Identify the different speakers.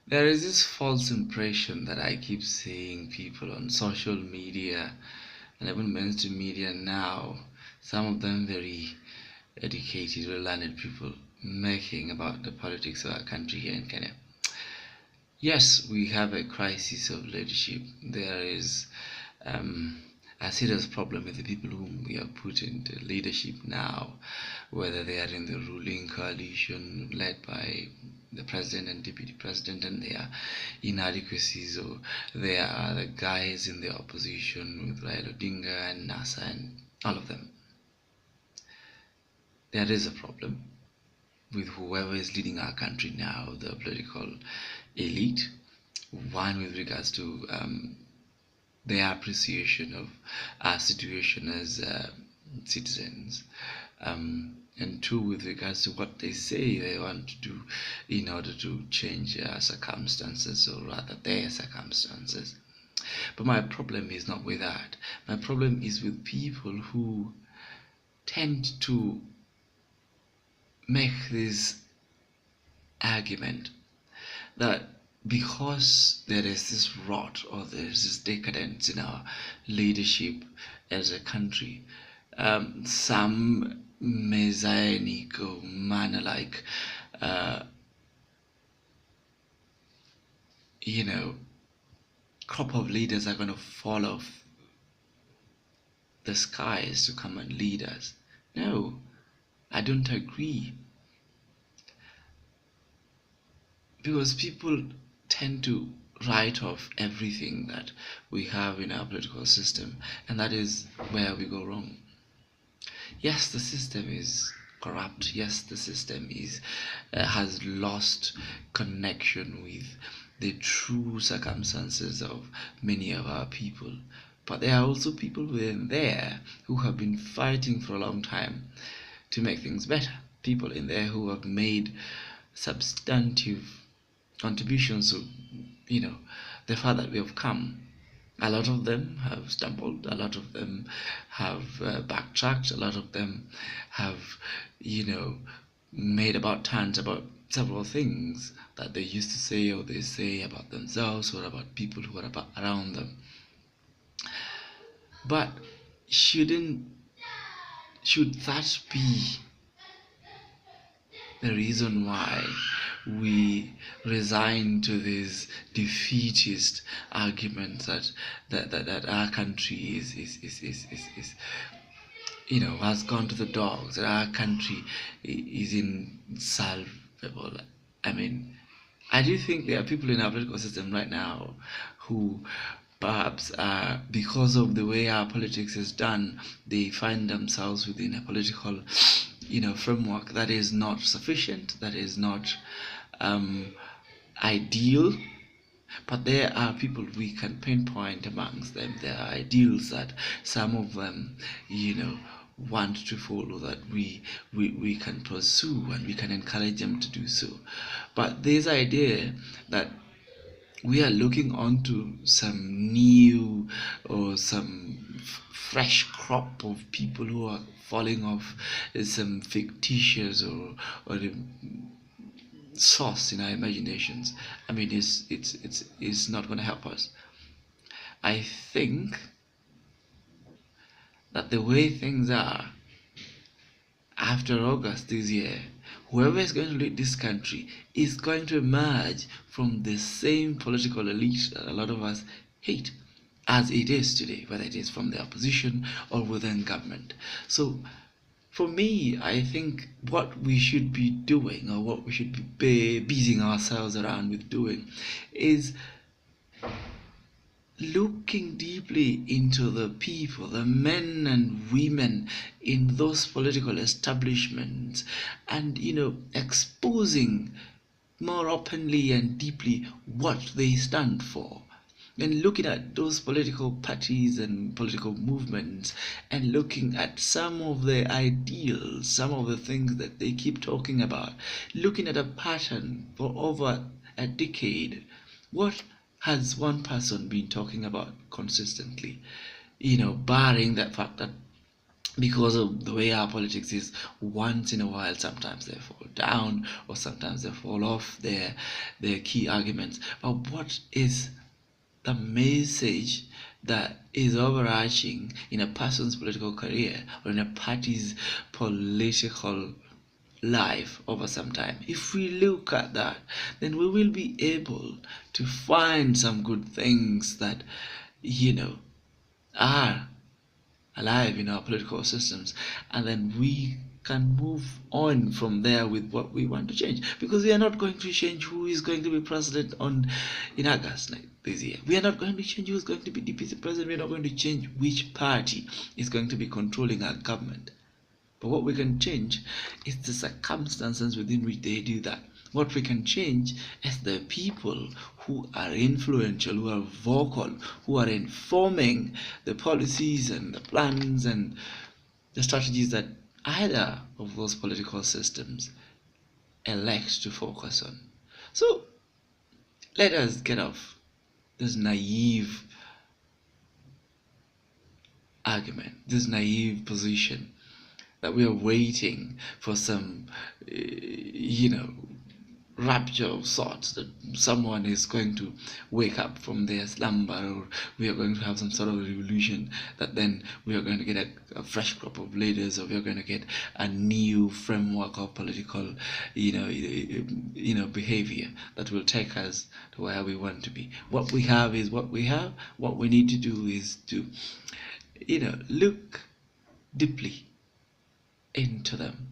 Speaker 1: There is this false impression that I keep seeing people on social media and even mainstream media now, some of them very educated or learned people, making about the politics of our country here in Kenya. Yes, we have a crisis of leadership. There is um, a serious problem with the people whom we have put into leadership now, whether they are in the ruling coalition led by the president and deputy president and their inadequacies, or there are the guys in the opposition with Raila Odinga and NASA and all of them. There is a problem with whoever is leading our country now, the political elite. One with regards to their appreciation of our situation as citizens, and two, with regards to what they say they want to do in order to change circumstances, or rather their circumstances. But my problem is not with that. My problem is with people who tend to make this argument that because there is this rot or there's this decadence in our leadership as a country, some messianic or manna-like, you know, crop of leaders are going to fall off the skies to come and lead us. No, I don't agree. Because people tend to write off everything that we have in our political system, and that is where we go wrong. Yes, the system is corrupt. Yes, the system is has lost connection with the true circumstances of many of our people. But there are also people within there who have been fighting for a long time to make things better. People in there who have made substantive contributions to, the far that we have come. A lot of them have stumbled, a lot of them have backtracked, a lot of them have, made about turns about several things that they used to say or they say about themselves or about people who are around them. But should that be the reason why we resign to this defeatist argument that our country is has gone to the dogs, that our country is insalvable? I mean, I do think there are people in our political system right now who perhaps because of the way our politics is done, they find themselves within a political framework that is not sufficient, that is not ideal. But there are people we can pinpoint amongst them. There are ideals that some of them want to follow, that we can pursue, and we can encourage them to do so. But this idea that we are looking onto some new or some fresh crop of people who are falling off some fictitious or source in our imaginations. I mean, it's not going to help us. I think that the way things are after August this year, whoever is going to lead this country is going to emerge from the same political elite that a lot of us hate as it is today, whether it is from the opposition or within government. So for me, I think what we should be doing, or what we should be beating ourselves around with doing, is looking deeply into the people, the men and women in those political establishments, and exposing more openly and deeply what they stand for. And looking at those political parties and political movements, and looking at some of the ideals, some of the things that they keep talking about, looking at a pattern for over a decade. What has one person been talking about consistently? Barring that fact that because of the way our politics is. Once in a while, sometimes they fall down or sometimes they fall off their key arguments. But what is the message that is overarching in a person's political career or in a party's political life over some time? If we look at that, then we will be able to find some good things that, you know, are alive in our political systems, and then we can move on from there with what we want to change, because we are not going to change who is going to be president on in August like this year. We are not going to change who is going to be deputy president. We are not going to change which party is going to be controlling our government. But what we can change is the circumstances within which they do that. What we can change is the people who are influential, who are vocal, who are informing the policies and the plans and the strategies that either of those political systems elect to focus on. So let us get off this naive argument, this naive position that we are waiting for some, rapture of sorts, that someone is going to wake up from their slumber, or we are going to have some sort of revolution, that then we are going to get a fresh crop of leaders, or we are going to get a new framework of political, behavior that will take us to where we want to be. What we have is what we have. What we need to do is to, look deeply into them